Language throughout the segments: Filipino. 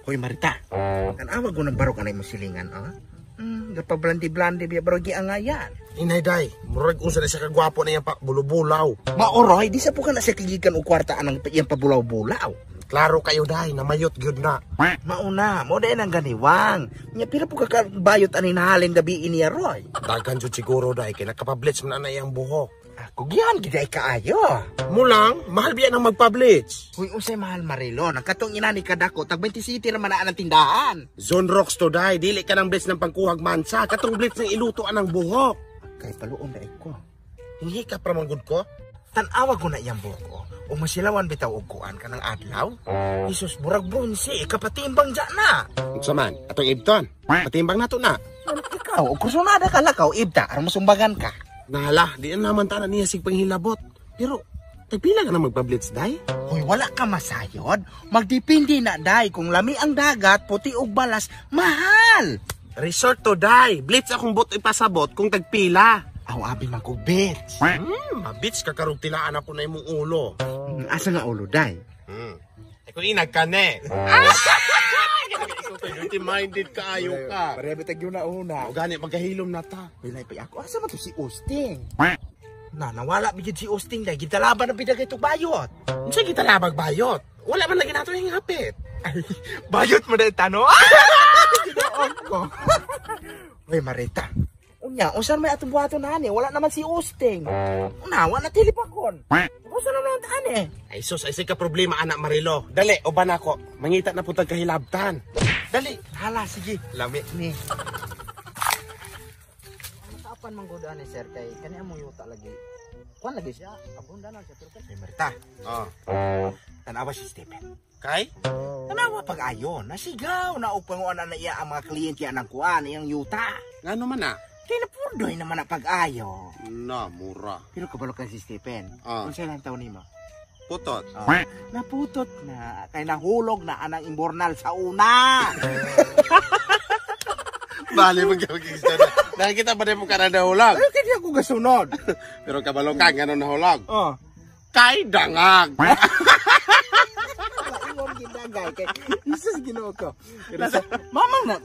Hoy Marita, kan awag ko ng barok anay mo silingan, ha? Gapablandi-blandi biya barogi ang ayan. Inay day, murag unsa na siya kagwapo na yan pa bulubulaw. Maoroy, di sa po ka na siya kigikan o kwarta anang iyang pabulaw-bulaw. Klaro kayo day, namayot gyud na. Mauna, mo din ang ganiwang. Nya pila po kakabayot ani nahalin gabi niya Roy. Dagan jud siguro day, kay nakapablitz man na iyang buhok. Ako giyan, giday kaayo. Mulang, mahal biya nang magpablitz. Huy, usay mahal Marilo, nagkatong ina ni kadako, tag 20 city naman na ang tindahan. Zone rocks to day, dili ka ng blitz ng pangkuhag mansa, katong blitz ng ilutoan ng buhok. Kay paluon dai ko. Hingi ka pra man gud ko. Tanawag ko na iyang buko. O masilawan bitaw og kuan ka ng adlaw. Isus burag bronze, kapatimbang dya na. Unsa man, atong ibton. Patimbang nato na. Ikaw, og kusunada ka lakaw, ibda, aron masumbagan ka. Nahala, di na naman tanan niya sig panghilabot. Pero, tagpila ka na magpa-blitz, day? Hoy, wala ka masayod. Magdepende na, day. Kung lami ang dagat, puti og balas, mahal. Resort to, day. Blitz akong bot ipasabot kung tagpila. Aw, abi man ko, bitch. Mabits ka karong tilaan ako na imong ulo. Asa nga ulo, day? Eh, kung inag ka, ne. Dirty-minded ka, ayaw ka. Parebitag yun na una. O gani, magkahilom na ta. Bilay pa ako. Asa ba to si Austin? Nawala bigid si Austin, day. Gitalaban na bidag ito bayot. Unsa kita labag bayot? Wala man lagi nato yung hapit. Ay, bayot mo na itano? Ginoon ko. Uy, Marita. Unya, unsan may atong buhaton na ani? Wala naman si Austin. Unawa na tilipakon. Unsan na naman tani? Ay sus, ay ka problema anak Marilo. Dali, uban ako. Mangita na putag kahilabtan. Dali, hala, sige. Lami ni. Saapan man gud ani sir kay kani amo yuta lagi. Kuan lagi siya, abunda na siya pero kay Marita. Tanawa si Stephen. Kay? Tanawa pag-ayon, nasigaw na upanguan na iya ang mga kliyente anang kuan iyang yuta. Ngano man na? Tinapurdoy naman na pag-ayo. Na, mura. Pero kabalo ka si Stephen. Kung siya lang taon nimo? Putot. Naputot na. Kay nahulog na anang imbornal sa una. Bali, magkakikista na. Nakikita ba rin mo ka na nahulag? Pero kaya ko gasunod. Pero kabalo ka, gano'n nahulag? Oh. Kay dangag. Ingon ginagay kay Jesus Ginoo ko. Pero sa mamang na.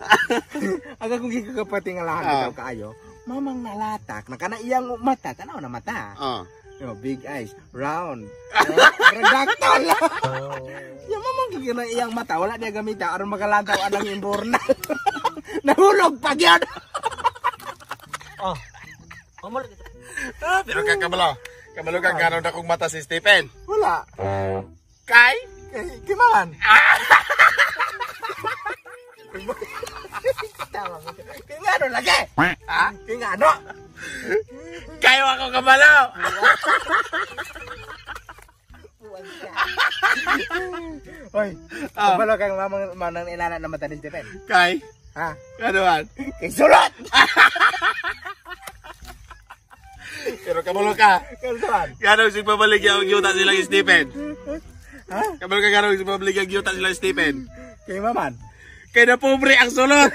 Aga kung gikakapati nga lahat bitaw kaayo. Mamang nalatak na kana iyang mata, tanaw na mata. Yo, big eyes, round. Redactal. Yung mamang gigana iyang mata, wala niya gamita aron magalantaw anang imbornal. Nahulog pag yan. Pero kabalo. Kabalo ka gano'n na kong mata si Stephen. Wala. Kay? Kiman? Kingano lagi? Ha? Kingano? Kayo ako kabalo! Hoy, kabalo kang manang inana na mata ni Stephen. Kay? Ha? Ano man? Kay sulat! Pero kabalo ka. Kay sulat! Gano'n si pabalik yung yuta silang Stephen? Ha? Kabalo ka gano'n si pabalik yung yuta silang Stephen? Kay maman? Kaya na pobre ang sulot!